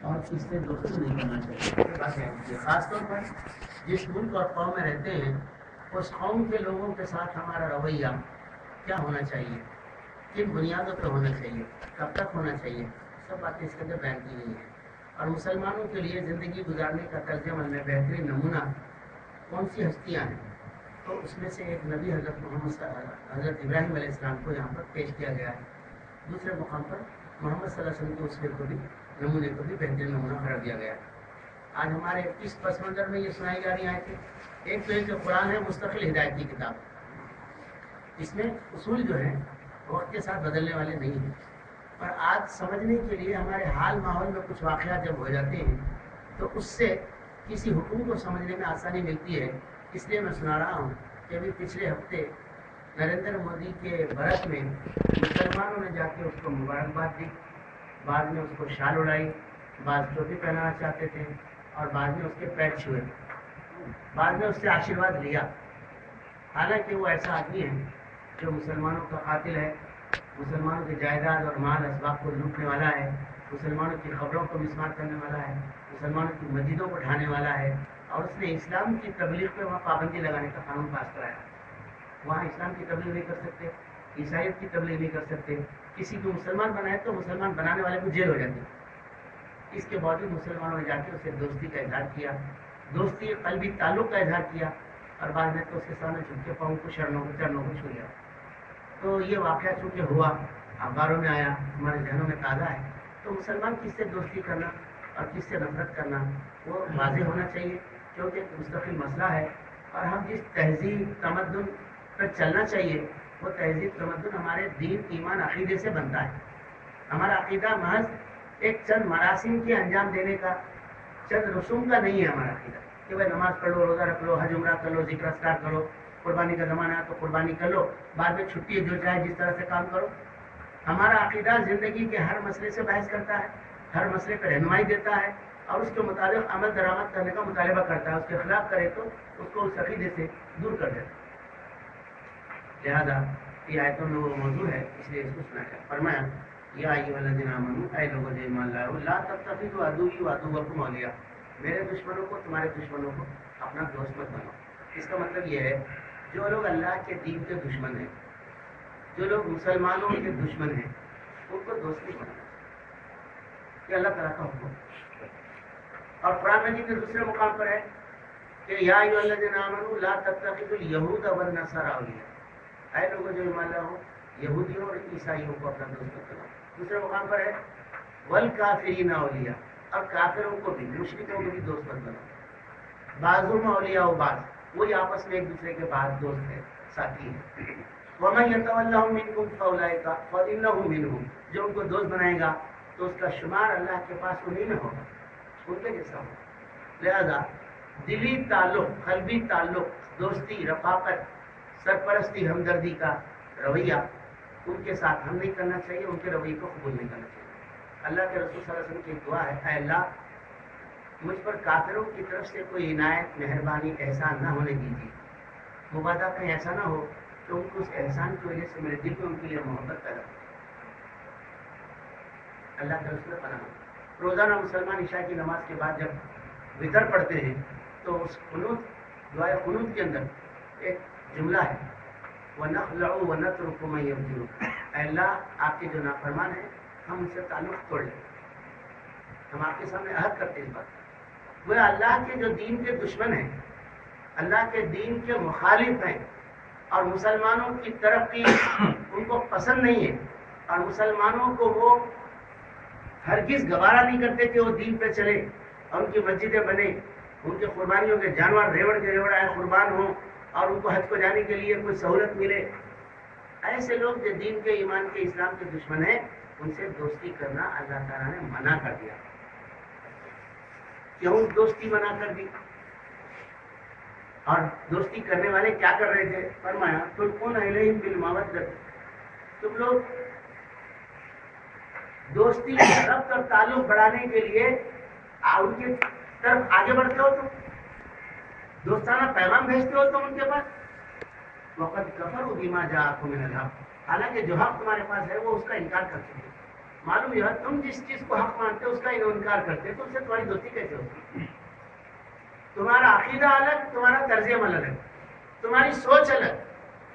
اور اس سے دوستی نہیں کرنا چاہیے. خاص طور پر جس ملک اور قوم میں رہتے ہیں اس قوم کے لوگوں کے ساتھ ہمارا رویہ کیا ہونا چاہیے, کن بنیادوں پہ ہونا چاہیے, کب تک ہونا چاہیے, سب باتیں اس کے اندر بیان کی گئی ہیں. اور مسلمانوں کے لیے زندگی گزارنے کا طرز عمل میں بہترین نمونہ کون سی ہستیاں ہیں, تو اس میں سے ایک نبی حضرت ابراہیم علیہ السلام کو یہاں پر پیش کیا گیا ہے. دوسرے مقام پر محمد صلی اللہ علیہ وسلم کے اسوے کو بھی, نمونے کو بھی بہترین نمونہ قرار دیا گیا ہے. آج ہمارے اس پس منظر میں یہ سنائی جا رہی آیتیں, ایک تو یہ کہ قرآن ہے مستقل ہدایت کی کتاب, اس میں اصول جو ہیں وقت کے ساتھ بدلنے والے نہیں ہیں. اور آج سمجھنے کے لیے ہمارے حال ماحول میں کچھ واقعات جب ہو جاتے ہیں تو اس سے کسی حکم کو سمجھنے میں آسانی ملتی ہے. اس لیے میں سنا رہا ہوں کہ ابھی پچھلے ہفتے نریندر مودی کے برس میں مسلمانوں نے جا کے اس کو مبارکباد دی, بعد میں اس کو شال اڑائی, بعض ٹوپی پہنانا چاہتے تھے اور بعد میں اس کے پیر چھوئے, بعد میں اس سے آشیرواد لیا. حالانکہ وہ ایسا آدمی ہے جو مسلمانوں کا قاتل ہے, مسلمانوں کی جائیداد اور مال اسباب کو لوٹنے والا ہے, مسلمانوں کی خبروں کو مسمار کرنے والا ہے, مسلمانوں کی مسجدوں کو ڈھانے والا ہے, اور اس نے اسلام کی تبلیغ پہ وہاں پابندی لگانے کا قانون پاس کرایا. وہاں اسلام کی تبلیغ نہیں کر سکتے, عیسائیت کی تبلیغ نہیں کر سکتے, کسی کو مسلمان بنائے تو مسلمان بنانے والے کو جیل ہو جاتی. اس کے باوجود مسلمانوں نے جا کے اسے دوستی کا اظہار کیا, دوستی قلبی تعلق کا اظہار کیا, اور بعد میں تو اس کے سامنے جھک کے پاؤں کو چرنوں کو چھو لیا. تو یہ واقعہ چونکہ ہوا, اخباروں میں آیا, ہمارے ذہنوں میں تازہ ہے, تو مسلمان کس سے دوستی کرنا اور کس سے نفرت کرنا وہ واضح ہونا چاہیے, کیونکہ ایک مستقل مسئلہ ہے. اور ہم جس تہذیب تمدن پر چلنا چاہیے وہ تہذیب تمدن ہمارے دین ایمان عقیدے سے بنتا ہے. ہمارا عقیدہ محض ایک چند مراسم کے انجام دینے کا, چند رسوم کا نہیں ہے. ہمارا عقیدہ کہ بھائی نماز پڑھ لو, روزہ رکھ لو, حج عمرہ کر لو, ذکر اذکار کرو, قربانی کا زمانہ ہے تو قربانی کر لو, بعد میں چھٹی جو چاہے جس طرح سے کام کرو. ہمارا عقیدہ زندگی کے ہر مسئلے سے بحث کرتا ہے, ہر مسئلے پہ رہنمائی دیتا ہے اور اس کے مطابق عمل درآمد کرنے کا مطالبہ کرتا ہے. اس کے خلاف کرے تو اس کو اس عقیدے سے دور کر دیتا ہے. لہذا یہ آیتوں میں وہ موضوع ہے, اس لیے اس کو سنا گیا. فرمایا یا ایھا الذین آمنوا, اے لوگوں جو ایمان لائے ہو, لا تتخذوا عدوی وعدوکم اولیاء, میرے دشمنوں کو تمہارے دشمنوں کو اپنا دوست مت بناؤ. اس کا مطلب یہ ہے جو لوگ اللہ کے دین کے دشمن ہیں, جو لوگ مسلمانوں کے دشمن ہیں, ان کو دوست نہیں بنانا. یہ اللہ تعالیٰ کا حکم. اور قرآن مجید میں دوسرے مقام پر ہے کہ یا ایھا الذین آمنوا لا تتخذوا الیہود والنصارى اولیاء, اے لوگوں جو ایمان لائے ہو, یہودیوں اور عیسائیوں کو اپنا دوست مت بناؤ. دوسرے مقام پر ہے والکافرین اولیاء, اور کافروں کو بھی, مشرکوں کو بھی دوست مت بناؤ. بعضهم اولیاء بعض, وہی آپس میں ایک دوسرے کے بعض دوست ہیں, ساتھی ہیں. ومن یتولہم منکم فاولئک فانہ منہم, جو ان کو دوست بنائے گا تو اس کا شمار اللہ کے پاس انہیں میں ہوگا, ان کے جیسا ہوگا. لہذا دلی تعلق, قلبی تعلق, دوستی, رفاقت, سرپرستی, ہمدردی کا رویہ ان کے ساتھ ہم نہیں کرنا چاہیے, ان کے رویے کو قبول نہیں کرنا چاہیے. اللہ کے رسول صلی اللہ علیہ وسلم کی ایک دعا ہے, اے اللہ مجھ پر کافروں کی طرف سے کوئی عنایت, مہربانی, احسان نہ ہونے دیجیے. مبادہ کہیں ایسا نہ ہو کہ ان کو اس احسان کی وجہ سے میرے دل میں ان کے لیے محبت پیدا ہو. اللہ کے رسول پناہ. روزانہ مسلمان عشاء کی نماز کے بعد جب وتر پڑھتے ہیں تو اس قنوت, دعائے قنوت کے اندر ایک جملہ ہے, وَنَخْلَعُ وَنَتْرُكُ مَن يَبْغِضُ, اے اللہ آپ کے جو نافرمان ہیں ہم ان سے تعلق توڑ لیں. ہم آپ کے سامنے عہد کرتے ہیں. اس بات وہ اللہ کے جو دین کے دشمن ہیں, اللہ کے دین کے مخالف ہیں, اور مسلمانوں کی ترقی ان کو پسند نہیں ہے, اور مسلمانوں کو وہ ہرگز گوارا نہیں کرتے کہ وہ دین پہ چلے اور ان کی مسجدیں بنے, ان کے قربانیوں کے جانور ریوڑ کے ریوڑ آئے قربان ہوں, اور ان کو حج کو جانے کے لیے کوئی سہولت ملے. ایسے لوگ جو دین کے, ایمان کے, اسلام کے دشمن ہیں, ان سے دوستی کرنا اللہ تعالیٰ نے منع کر دیا. کیوں دوستی منع کر دی؟ اور دوستی کرنے والے کیا کر رہے تھے؟ فرمایا تلقون الیہم بالمودۃ, تم لوگ دوستی ربط اور تعلق بڑھانے کے لیے ان کی طرف آگے بڑھتے ہو, تم دوستانہ پیغام بھیجتے ہو تم ان کے پاس. وقد کفروا بما جاءکم من الحق, حالانکہ جو حق تمہارے پاس ہے وہ اس کا انکار کر چکے. معلوم یہ تم جس چیز کو حق مانتے ہو اس کا انکار کرتے تو ان سے تمہاری دوستی کیسے ہوتی؟ تمہارا عقیدہ الگ، تمہارا طرز عمل الگ، تمہاری سوچ الگ،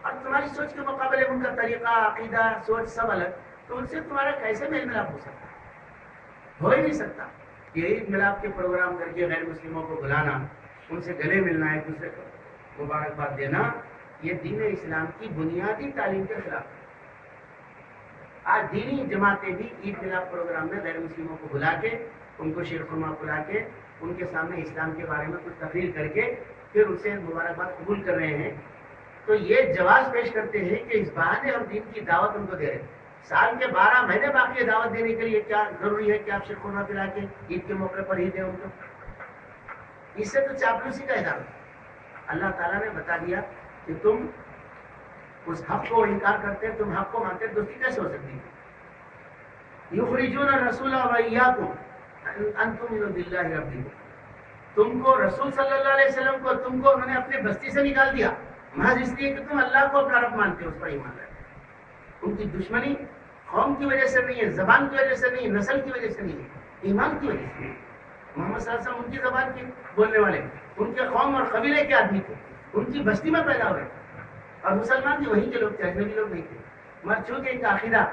اور تمہاری سوچ کے مقابلے ان کا طریقہ، عقیدہ، سوچ سب الگ، تو ان سے تمہارا کیسے میل ملاپ ہو سکتا؟ ہو ہی نہیں سکتا۔ یہی ملاپ کے پروگرام کر کے غیر مسلموں کو بلانا، ان سے گلے ملنا، ایک دوسرے کو مبارکباد دینا، یہ دین اسلام کی بنیادی تعلیم کے خلاف ہے۔ آج دینی جماعتیں بھی عید ملاپ پروگرام میں غیر مسلموں کو بلا کے، ان کو شیر خرما بلا کے، ان کے سامنے اسلام کے بارے میں کچھ تقریر کر کے پھر ان سے مبارکباد قبول کر رہے ہیں، تو یہ جواز پیش کرتے ہیں کہ اس بہانے ہم دین کی دعوت ان کو دے رہے ہیں۔ سال کے 12 مہینے باقی دعوت دینے کے لیے کیا ضروری ہے کہ آپ شیر خرما پلا کے عید کے موقع پر ہی دیں ان کو؟ اس سے تو چاپلوسی کا اظہار ہے۔ اللہ تعالیٰ نے بتا دیا کہ تم اس حق کو انکار کرتے، تم حق کو مانتے، دوستی کیسے ہو سکتی ہے؟ یخرجون الرسول وإیاکم ان تؤمنوا باللہ ربکم، تم کو رسول صلی اللہ علیہ وسلم کو، تم کو انہوں نے اپنے بستی سے نکال دیا محض اس لیے کہ تم اللہ کو اپنا رب مانتے ہو، اس پر ایمان رکھتے۔ ان کی دشمنی قوم کی وجہ سے نہیں ہے، زبان کی وجہ سے نہیں ہے، نسل کی وجہ سے نہیں ہے، ایمان کی وجہ سے۔ محمد صلی اللہ علیہ وسلم ان کی زبان کے بولنے والے، ان کے قوم اور قبیلے کے آدمی تھے، ان کی بستی میں پیدا ہوئے، اور مسلمان بھی وہیں کے لوگ تھے، اجنبی لوگ نہیں تھے، مگر چونکہ ان کا عقیدہ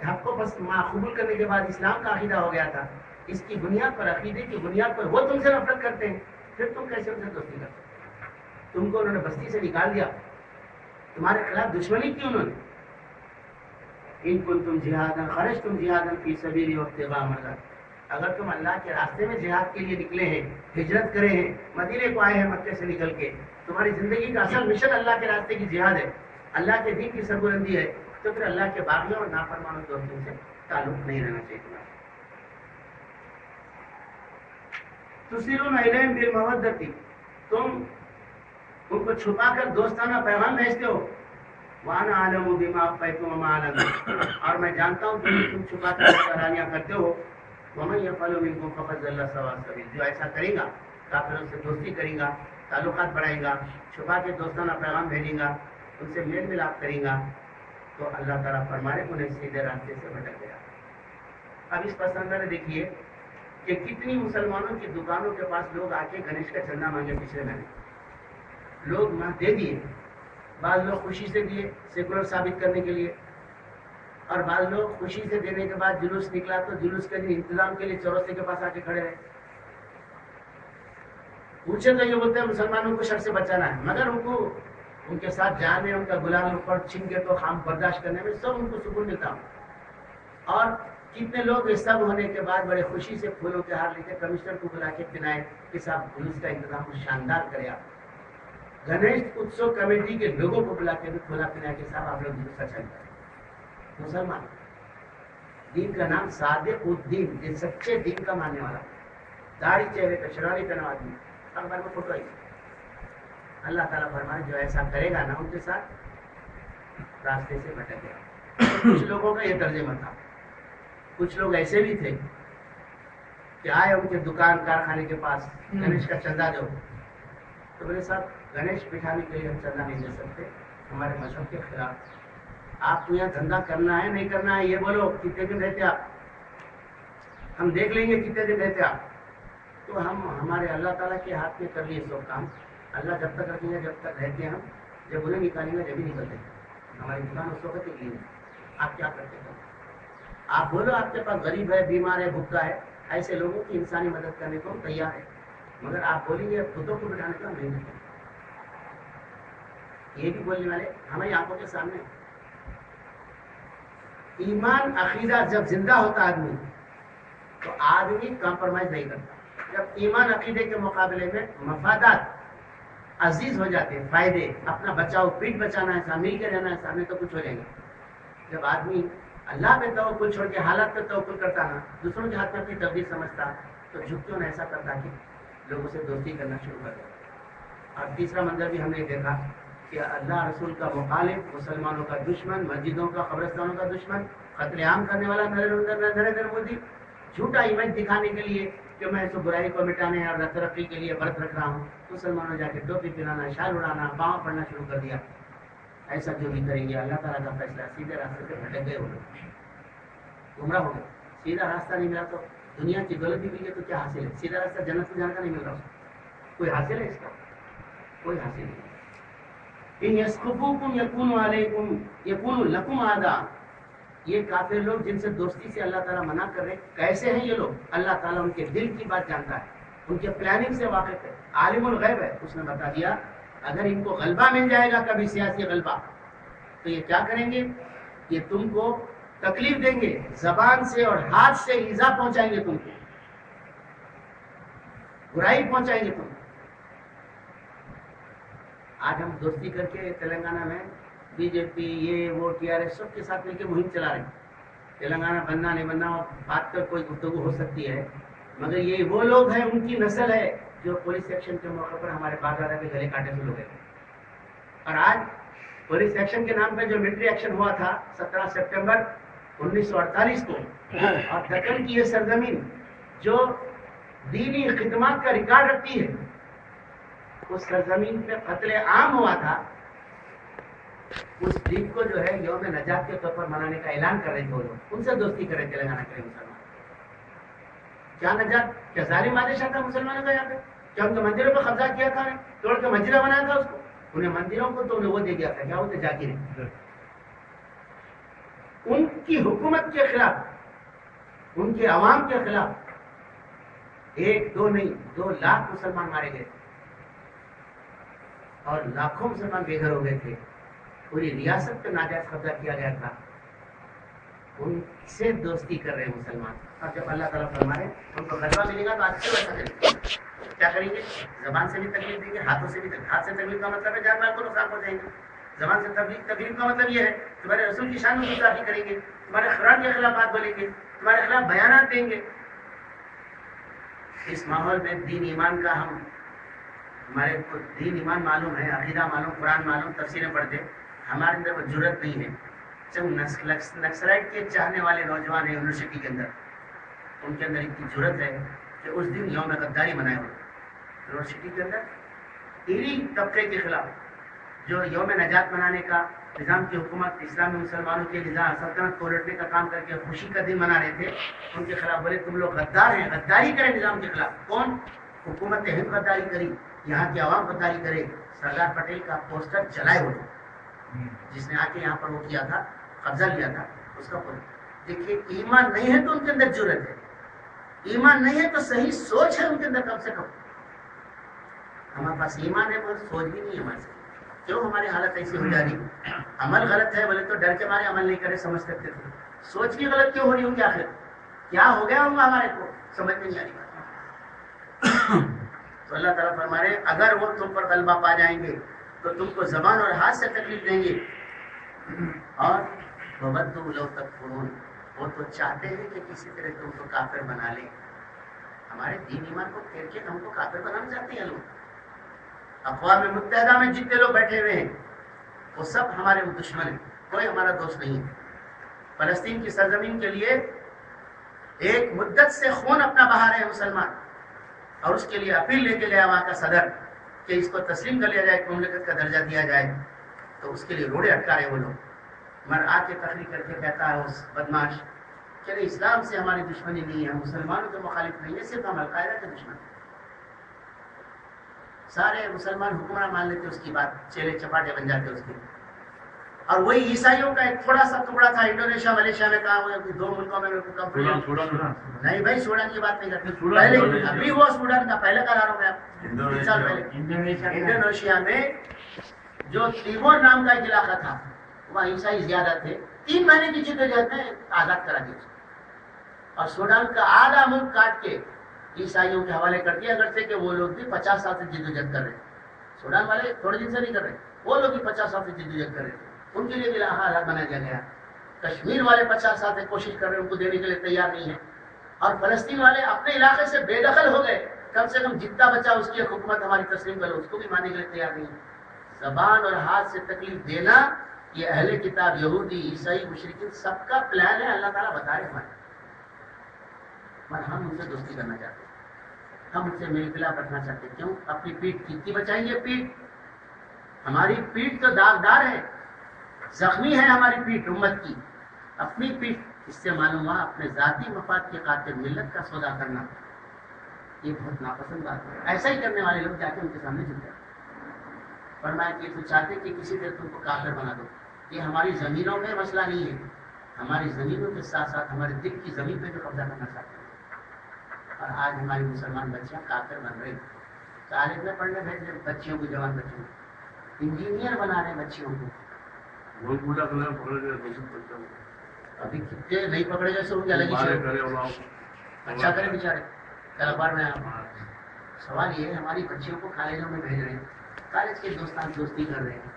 حق کو بس قبول کرنے کے بعد اسلام کا عقیدہ ہو گیا تھا، اس کی بنیاد پر، عقیدے کی بنیاد پر وہ تم سے نفرت کرتے ہیں، پھر تم کیسے ان سے دوستی کرتے؟ تم کو انہوں نے بستی سے نکال دیا، تمہارے خلاف دشمنی کی انہوں نے۔ ان کنتم جہادا خرجتم جہادا فی سبیلی وابتغاء مرضاتی، اگر تم اللہ کے راستے میں جہاد کے لیے نکلے ہیں، ہجرت کرے ہیں، مدینے کو آئے ہیں مکے سے نکل کے، تمہاری زندگی کا اصل مشن اللہ کے راستے کی جہاد ہے، اللہ کے دین کی سربلندی ہے، تو پھر اللہ کے باغیوں اور نافرمانوں دوستوں سے تعلق نہیں رہنا چاہیے تمہارا۔ تُسِرُونَ إِلَيْهِمْ بِالْمَوَدَّةِ، تم ان کو چھپا کر دوستانہ پیغام بھیجتے ہو، وَأَنَا أَعْلَمُ بِمَا أَخْفَيْتُمْ وَمَا أَعْلَنتُمْ، اور میں جانتا ہوں کہ تم چھپا کر کہانیاں کرتے ہو، وَمَن يَفْعَلْ مِنكُمْ فَقَدْ ضَلَّ سَوَاءَ السَّبِيلِ، جو ایسا کرے گا کافروں سے دوستی کرے گا، تعلقات بڑھائے گا، چھپا کے دوستانہ پیغام بھیجے گا، ان سے میل ملاپ کرے گا، تو اللہ تعالیٰ فرمانے انہیں سیدھے راستے سے بھٹک گیا۔ اب اس پس منظر دیکھیے کہ کتنی مسلمانوں کی دکانوں کے پاس لوگ آ کے گنیش کا چندہ مانگے، پچھلے مہینے لوگ وہاں دے دیے، بعض لوگ خوشی سے دیے سیکولر ثابت کرنے کے لیے، اور بعض لوگ خوشی سے دینے کے بعد جلوس نکلا تو جلوس کے لیے انتظام کے لیے چوراسے کے پاس آ کے کھڑے رہے، پوچھے تو یہ بولتے ہیں مسلمانوں کو شر سے بچانا ہے، مگر ان کو ان کے ساتھ جانے، ان کا گلال اوپر چھین کے تو خام برداشت کرنے میں سب ان کو سکون ملتا ہوں۔ اور کتنے لوگ اس سب ہونے کے بعد بڑے خوشی سے پھولوں کے ہار لے کے کمشنر کو بلا کے پنائے کہ صاحب جلوس کا انتظام شاندار کرے، آپ گنیش اتسو کمیٹی کے لوگوں کو بلا کے بھی کھولا پنائے کہ صاحب آپ لوگ جلوس اچھا کریں۔ مسلمان دین کا نام صادق الدین، یہ سچے دین کا ماننے والا، داڑھی چہرے پہ شراری پہنا آدمی، اخبار میں فوٹو آئی۔ اللہ تعالیٰ فرمائے جو ایسا کرے گا نا ان کے ساتھ راستے سے بھٹک گیا۔ کچھ لوگوں کا یہ ترجمہ تھا، کچھ لوگ ایسے بھی تھے کہ آئے ان کے دکان کارخانے کے پاس، گنیش کا چندہ دو، تو میرے ساتھ گنیش بٹھانے کے لیے ہم چندہ نہیں دے سکتے، ہمارے مذہب کے خلاف۔ آپ کو یہاں دھندا کرنا ہے نہیں کرنا ہے یہ بولو، کتنے دن رہتے آپ، ہم دیکھ لیں گے کتنے دن رہتے آپ۔ تو ہم ہمارے اللہ تعالیٰ کے ہاتھ میں کر لیے سب کام، اللہ جب تک رکھیں گے جب تک رہتے ہیں ہم، جب انہیں نکالیں گے جب ہی نکلتے ہیں، ہماری دکان اس وقت ہی ہے۔ آپ کیا کرتے ہیں؟ آپ بولو آپ کے پاس غریب ہے، بیمار ہے، بھوکا ہے، ایسے لوگوں کی انسانی مدد کرنے کو ہم تیار ہیں، مگر آپ بولیں گے خودوں کو بٹھانے کا نہیں ہے۔ یہ بھی بولنے والے ہماری آنکھوں کے سامنے۔ ایمان عقیدہ جب زندہ ہوتا آدمی تو آدمی کمپرومائز نہیں کرتا، جب ایمان عقیدے کے مقابلے میں مفادات عزیز ہو جاتے ہیں، فائدے، اپنا بچاؤ، پیٹ بچانا ہے، مل کے رہنا ہے، سامنے تو کچھ ہو جائے گا۔ جب آدمی اللہ پہ توکل چھوڑ کے حالات پہ توکل کرتا نا، دوسروں کے ہاتھ میں اپنی تقدیر سمجھتا، تو جھکتوں نے ایسا کرتا کہ لوگوں سے دوستی کرنا شروع کر دیا۔ اور تیسرا منظر بھی ہم نے دیکھا کہ اللہ رسول کا مخالف، مسلمانوں کا دشمن، مسجدوں کا، قبرستانوں کا دشمن، قتل عام کرنے والا نریندر مودی، جھوٹا امیج دکھانے کے لیے کہ میں اس برائی کو مٹانے اور ترقی کے لیے برت رکھ رہا ہوں، مسلمانوں جا کے ٹوپی پہنانا، شال اڑانا، پاؤں پڑنا شروع کر دیا۔ ایسا جو بھی کریں گے اللہ تعالیٰ کا فیصلہ، سیدھے راستے سے بھٹک گئے، ہو گئے، گمراہ ہو گئے، سیدھا راستہ نہیں ملا تو دنیا کی دولت بھی مل گئی تو کیا حاصل ہے؟ سیدھا راستہ جنت میں جانے کا نہیں مل رہا اس کو. کوئی حاصل ہے اس کا؟ کوئی حاصل نہیں. ان یسخفوکم یکونوا علیکم یکونوا لکم اعداء. یہ کافر لوگ جن سے دوستی سے اللہ تعالیٰ منع کر رہے کیسے ہیں یہ لوگ؟ اللہ تعالیٰ ان کے دل کی بات جانتا ہے, ان کے پلاننگ سے واقف ہے, عالم الغیب ہے. اس نے بتا دیا اگر ان کو غلبہ مل جائے گا کبھی سیاسی غلبہ تو یہ کیا کریں گے؟ یہ تم کو تکلیف دیں گے, زبان سے اور ہاتھ سے ایذا پہنچائیں گے, تم کو برائی پہنچائیں گے. تم آج ہم دوستی کر کے تلنگانہ میں بی جے پی یہ وہ ٹی آر ایس سب کے ساتھ مل کے مہم چلا رہے ہیں. تلنگانہ بننا نہیں بننا بات کر کوئی گفتگو ہو سکتی ہے, مگر یہ وہ لوگ ہیں, ان کی نسل ہے جو پولیس ایکشن کے موقع پر ہمارے باپ دادا کے گلے کاٹے سے لوگ ہیں. اور آج پولیس ایکشن کے نام پہ جو ملٹری ایکشن ہوا تھا 17 سپٹمبر 1948 کو, اور دکن کی یہ سرزمین جو دینی خدمات کا ریکارڈ رکھتی ہے, اس سرزمین پہ قتل عام ہوا تھا. اس دن کو جو ہے یوم نجات کے طور پر منانے کا اعلان کر رہے تھے وہ لوگ, ان سے دوستی کر رہے تلنگانہ کے مسلمان. کیا نجات؟ کیا ظالم بادشاہ تھا مسلمانوں کا یہاں پہ؟ کیا ان کے مندروں پہ قبضہ کیا تھا, توڑ کے مسجدہ بنایا تھا اس کو, انہیں مندروں کو تو انہیں وہ دے دیا تھا, کیا وہ تھے جاگیر. ان کی حکومت کے خلاف, ان کے عوام کے خلاف 1 2 نہیں 2 لاکھ مسلمان مارے گئے اور لاکھوں مسلمان بے گھر ہو گئے تھے. پوری ریاست پہ ناجائز قبضہ کیا گیا تھا. ان سے دوستی کر رہے ہیں مسلمان. اور جب اللہ تعالیٰ فرما رہے ان کو غلبہ ملے گا تو آج سے ویسا کریں گے. کیا کریں گے؟ زبان سے بھی تکلیف دیں گے, ہاتھوں سے بھی تکلیف. ہاتھ سے تکلیف کا مطلب ہے جان مال کو نقصان پہنچائیں گے. زبان سے تکلیف کا مطلب یہ ہے تمہارے رسول کی شان میں گستاخی کریں گے, تمہارے قرآن کے خلاف بات بولیں گے, تمہارے خلاف بیانات دیں گے. اس ماحول میں دین ایمان کا ہمارے کو دین ایمان معلوم ہے, عقیدہ معلوم, قرآن معلوم, تفسیریں پڑھتے, ہمارے اندر وہ جرت نہیں ہے. جب نکسلائٹ کے چاہنے والے نوجوان ہیں یونیورسٹی کے اندر, ان کے اندر اتنی جرت ہے کہ اس دن یوم غداری منائے ہوئے یونیورسٹی کے اندر. تیری طبقے کے خلاف جو یوم نجات منانے کا نظام کی حکومت اسلامی مسلمانوں کے نظام سلطنت کو لٹنے کا کام کر کے خوشی کا دن منا رہے تھے, ان کے خلاف بولے تم لوگ غدار ہیں, غداری کریں نظام کے خلاف. کون؟ حکومت ہند غداری کری, یہاں کی عوام غداری کرے. سردار پٹیل کا پوسٹر جلائے ہوئے, جس نے آ کے یہاں پر وہ کیا تھا, قبضہ لیا تھا, اس کا دیکھیے. ایمان نہیں ہے تو ان کے اندر جرت ہے, ایمان نہیں ہے تو صحیح سوچ ہے ان کے اندر. کم سے کم ہمارے پاس ایمان ہے مگر سوچ بھی نہیں ہے ہمارے سے. کیوں ہماری حالت ایسی ہو جا رہی؟ عمل غلط ہے بولے تو ڈر کے مارے عمل نہیں کرے, سمجھ سکتے تھے. سوچ بھی غلط کیوں ہو رہی ہوگی؟ آخر کیا ہو گیا ہوگا ہمارے کو, سمجھ میں نہیں آ رہی بات. تو اللہ تعالیٰ فرما رہے اگر وہ تم پر غلبہ پا جائیں گے تو تم کو زبان اور ہاتھ سے تکلیف دیں گے. اور وَوَدُّوا لَوْ تَكْفُرُونَ, وہ تو چاہتے ہیں کہ کسی طرح تم کو کافر بنا لیں. ہمارے دین ایمان کو پھیر کے ہم کو کافر بنانا چاہتے ہیں لوگ. اقوام متحدہ میں جتنے لوگ بیٹھے ہوئے ہیں وہ سب ہمارے دشمن ہیں, کوئی ہمارا دوست نہیں ہے. فلسطین کی سرزمین کے لیے ایک مدت سے خون اپنا بہا رہے ہیں مسلمان, اور اس کے لیے اپیل لے کے گیا وہاں کا صدر کہ اس کو تسلیم کر لیا جائے, ایک مملکت کا درجہ دیا جائے. تو اس کے لیے روڑے اٹکا رہے وہ لوگ. مر آ کے تقریر کر کے کہتا ہے اس بدماش کہ اسلام سے ہماری دشمنی نہیں ہے, مسلمانوں کے مخالف نہیں ہے, صرف ہم القاعدہ کے دشمن ہیں. سارے مسلمان حکمراں مان لیتے اس کی بات, چیلے چپاٹے بن جاتے اس کے. اور وہی عیسائیوں کا ایک تھوڑا سا ٹکڑا تھا انڈونیشیا ملیشیا میں, کہا ہوئے 2 ملکوں میں نہیں بھائی, سوڈان کی بات نہیں کرتے. پہلے ابھی ہوا سوڈان کا, پہلے کرا رہا ہوں میں آپ 3 سال پہلے. انڈونیشیا میں جو تیمور نام کا ایک علاقہ تھا, وہاں عیسائی زیادہ تھے. 3 مہینے کی جدوجہد میں آزاد کرا دیا. اور سوڈان کا آدھا ملک کاٹ کے عیسائیوں کے حوالے کر دیا, اگرچہ کہ وہ لوگ بھی 50 سال سے جدوجہد کر رہے ہیں. سوڈان والے تھوڑے دن سے نہیں کر رہے, وہ لوگ بھی 50 سال سے جدوجہد کر رہے تھے. ان کے لیے بھی حالات بنا دیا گیا. کشمیر والے 50 سال سے کوشش کر رہے ہیں, ان کو دینے کے لیے تیار نہیں ہے. اور فلسطین والے اپنے علاقے سے بے دخل ہو گئے, کم سے کم جتنا بچا اس کی حکومت ہماری تسلیم کرو, اس کو بھی ماننے کے لیے تیار نہیں ہے. زبان اور ہاتھ سے تکلیف دینا یہ اہل کتاب یہودی عیسائی مشرکین سب کا پلان ہے. اللہ تعالیٰ بتا رہے ہمارے, مگر ہم ان سے دوستی کرنا چاہتے ہیں, ہم ان سے میل ملاپ رکھنا چاہتے ہیں. کیوں؟ اپنی پیٹھ کتنی بچائیں گے؟ پیٹھ ہماری پیٹھ تو داغدار ہے, زخمی ہے ہماری پیٹھ امت کی. اپنی پیٹھ اس سے معلوم ہوا اپنے ذاتی مفاد کے خاطر ملت کا سودا کرنا یہ بہت ناپسند بات ہے. ایسا ہی کرنے والے لوگ جا کے ان کے سامنے جھک جاتے. فرمایا کہ تو چاہتے کہ کسی طرح تم کو کافر بنا دو. یہ ہماری زمینوں میں مسئلہ نہیں ہے، ہماری زمینوں کے ساتھ ساتھ ہمارے دل کی زمین پہ بھی قبضہ کرنا چاہتے ہیں. اور آج ہماری مسلمان بچیاں کافر بن رہی، کالج میں پڑھنے بھیج رہے بچیوں کو، جوان بچوں کو، انجینئر بنا رہے بچیوں کو. ابھی کتنے نہیں پکڑے گئے سو الگ ہی اچھا کرے بیچارے. کل اخبار میں سوال یہ ہے ہماری بچیوں کو کالجوں میں بھیج رہے ہیں، کالج کے دوستان دوستی کر رہے ہیں،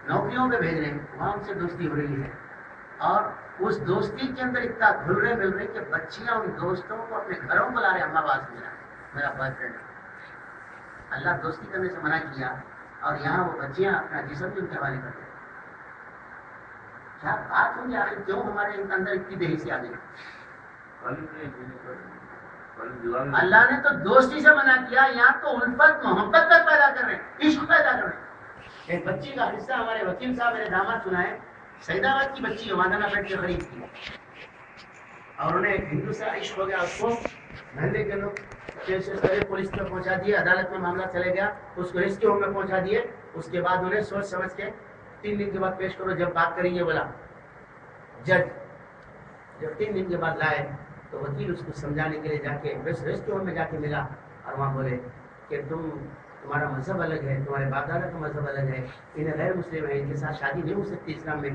نوکریوں پہ بھیج رہے ہیں، وہاں ان سے دوستی ہو رہی ہے، اور اس دوستی کے اندر اتنا گھل رہے کہ بچیاں ان دوستوں کو اپنے گھروں کو لا رہے. ہم آواز ملا میرا بوائے فرینڈ. اللہ دوستی کرنے سے منع کیا اور یہاں وہ بچیاں اپنا جسم بھی ان کے حوالے کر رہے. کیا بات ہوگی آخر کیوں ہمارے اندر اتنی دیری سے آ گئی؟ اللہ نے تو دوستی سے منع کیا، یہاں تو الفت محبت تک پیدا کر رہے ہیں، عشق پیدا کر رہے ہیں. ایک بچی کا قصہ ہمارے وکیل صاحب میرے داماد سنائے. سعید آباد کی بچی ہے، وادانہ پیٹ کے قریب کی، اور انہیں ہندو سے عشق ہو گیا. اس کو محلے کے لوگ پولیس میں پہنچا دیے، عدالت میں معاملہ چلے گیا، اس کو ریسکیو ہوم میں پہنچا دیے. اس کے بعد انہیں سوچ سمجھ کے 3 دن کے بعد پیش کرو. جب بات کریں گے بولا جج، جب 3 دن کے بعد لائے تو وکیل اس کو سمجھانے کے لیے جا کے ریسکیو ہوم میں جا کے ملا، اور وہاں بولے کہ تمہارا مذہب الگ ہے، تمہارے باپ دادا کا مذہب الگ ہے، انہیں غیر مسلم ہے، ان کے ساتھ شادی نہیں ہو سکتی اسلام میں،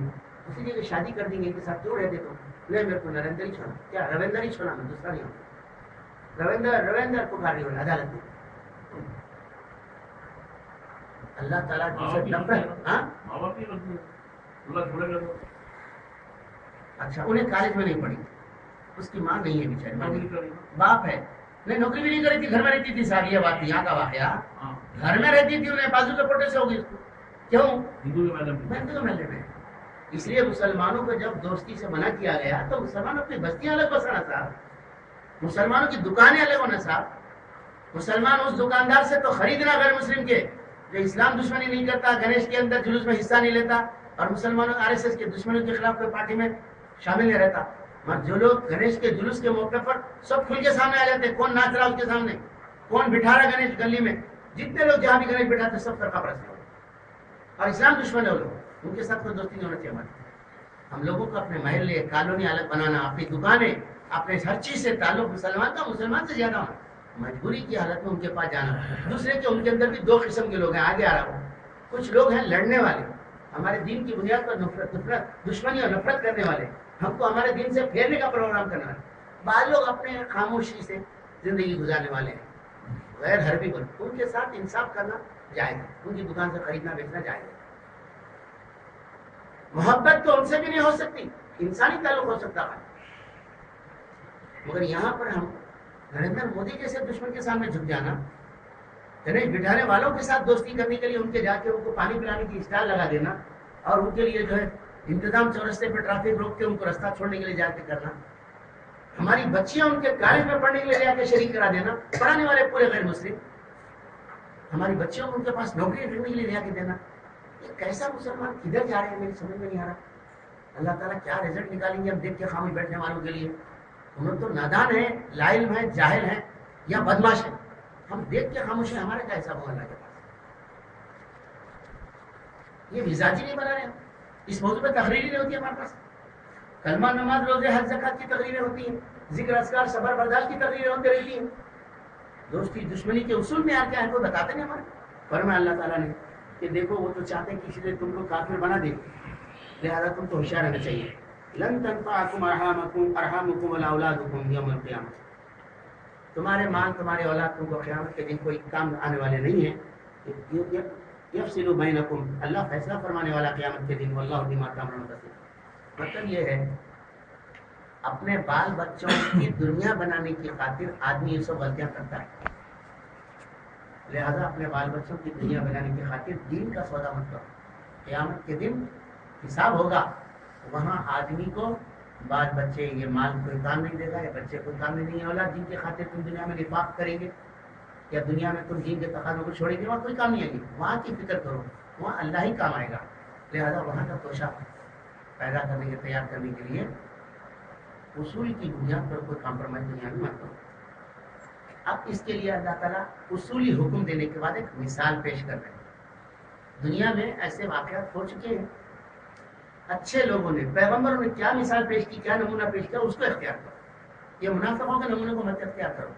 اسی لیے شادی کر دیں گے، ان کے ساتھ کیوں رہتے تم؟ نہیں میرے کو نریندر ہی چھوڑا. کیا رویندر ہی چھوڑا؟ میں دوسرا نہیں ہوں. رویندر پکار رہی ہوں عدالت میں. اللہ تعالیٰ اچھا انہیں کالج میں نہیں پڑھی، اس کی ماں نہیں ہے بیچاری، باپ ہے، نہیں نوکری بھی نہیں کری تھی، گھر میں رہتی تھی. ساری یہ بات یہاں کا واقعہ، گھر میں رہتی تھی، انہیں بازو کے پوٹے سے ہوگی. اس کو کیوں؟ ہندو محلے میں. اس لیے مسلمانوں کو جب دوستی سے منع کیا گیا تو مسلمان اپنی بستیاں الگ بسانا صاحب، مسلمانوں کی دکانیں الگ ہونا صاحب. مسلمان اس دکاندار سے تو خریدنا غیر مسلم کے جو اسلام دشمنی نہیں کرتا، گنیش کے اندر جلوس میں حصہ نہیں لیتا، اور مسلمانوں RSS کے دشمنوں کے خلاف کوئی پارٹی میں شامل نہیں رہتا. مگر جو لوگ گنیش کے جلوس کے موقع پر سب کھل کے سامنے آ جاتے ہیں، کون ناچ رہا اس کے سامنے، کون بٹھا رہا گنیش گلی میں، جتنے لوگ جہاں بھی گنیش بٹھاتے سب فرقہ پرست ہیں اور اسلام دشمن ہے وہ لوگ، ان کے ساتھ کوئی دوستی نہیں ہونا چاہیے. ہماری ہم لوگوں کو اپنے محلے کالونی الگ بنانا، اپنی دکانیں، اپنے ہر چیز سے تعلق مسلمان کا مسلمان سے زیادہ ہونا، مجبوری کی حالت میں ان کے پاس جانا. دوسرے کے ان کے اندر بھی 2 قسم کے لوگ ہیں، آگے آ رہا ہوں. کچھ لوگ ہیں لڑنے والے، ہمارے دین کی بنیاد پر نفرت دشمنی اور نفرت کرنے والے، ہم کو ہمارے دین سے پھیرنے کا پروگرام کرنے والے. بعض لوگ اپنے خاموشی سے زندگی گزارنے والے ہیں، غیر حربی پر ان کے ساتھ انصاف کرنا جائز ہے، ان کی دکان سے خریدنا بیچنا جائز ہے. محبت تو ان سے بھی نہیں ہو سکتی، انسانی تعلق ہو سکتا ہے. مگر یہاں پر ہم نریندر مودی جیسے دشمن کے سامنے جھک جانا، گنیش بٹھانے والوں کے ساتھ دوستی کرنے کے لیے ان کے جا کے ان کو پانی پلانے کی اسٹال لگا دینا، اور ان کے لیے جو ہے انتظام چورستے پہ ٹریفک روک کے ان کو راستہ چھوڑنے کے لیے جا کے کرنا. ہماری بچیاں ان کے کالج میں پڑھنے کے لیے جا کے شریک کرا دینا، پڑھانے والے پورے غیر مسلم، ہماری بچیوں کو ان کے پاس نوکری کرنے کے لیے جا کے دینا. یہ کیسا مسلمان کدھر جا رہے ہیں میری سمجھ میں نہیں آ رہا. اللہ تعالیٰ کیا رزلٹ نکالیں گے ہم دیکھ کے خاموش بیٹھنے والوں کے لیے؟ ہم لوگ تو نادان ہیں، لا علم ہیں، جاہل ہیں یا بدماش ہیں. ہم دیکھ کے خاموش ہیں، ہمارا کیا حساب ہوگا اللہ کے پاس؟ یہ مزاج ہی نہیں بنا رہے ہم. اس موضوع پہ تقریر ہی نہیں ہوتی ہمارے پاس. کلمہ نماز روزے حج زکات کی تقریریں ہوتی ہیں، ذکر اذکار صبر برداشت کی تقریریں ہوتی رہتی ہیں. دوستی دشمنی کے اصول میں آ کے ہم کو بتاتے نہیں ہمارے. فرمایا اللہ تعالیٰ نے کہ دیکھو وہ تو چاہتے ہیں کہ اسی لیے تم کو کافر بنا دے، لہذا تم کو ہوشیار رہنا چاہیے. لن تنفعکم ارحامکم ولا اولادکم یوم القیامہ. تمہارے مال تمہارے اولاد تم کو قیامت کے دن کوئی کام آنے والے نہیں ہیں. یفصل بینکم، اللہ فیصلہ فرمانے والا قیامت کے دن. واللہ بما تعملون بصیر. مطلب یہ ہے اپنے بال بچوں کی دنیا بنانے کی خاطر آدمی یہ سب غلطیاں کرتا ہے، لہذا اپنے بال بچوں کی دنیا بنانے کی خاطر دین کا سودا مت کرو. قیامت کے دن حساب ہوگا، وہاں آدمی کو بال بچے یہ مال کوئی کام نہیں دے گا، یا بچے کوئی کام نہیں ہے. اولاد جن کی خاطر تم دنیا میں نفاق کریں گے یا دنیا میں تم دین کے تقاضوں کو چھوڑیں گے، وہاں کوئی کام نہیں آئے گی. وہاں کی فکر کرو، وہاں اللہ ہی کام آئے گا. لہذا وہاں کا توشہ پیدا کرنے کے تیار کرنے کے لیے اصول کی بنیاد پر کوئی کمپرومائز دنیا میں مت کرو. اب اس کے لیے اللہ تعالیٰ اصولی حکم دینے کے بعد ایک مثال پیش کر رہے ہیں. دنیا میں ایسے واقعات ہو چکے ہیں, اچھے لوگوں نے, پیغمبروں نے کیا مثال پیش کی, کیا نمونہ پیش کیا, اس کو اختیار کرو. یہ منافقوں کے نمونے کو مت اختیار کرو.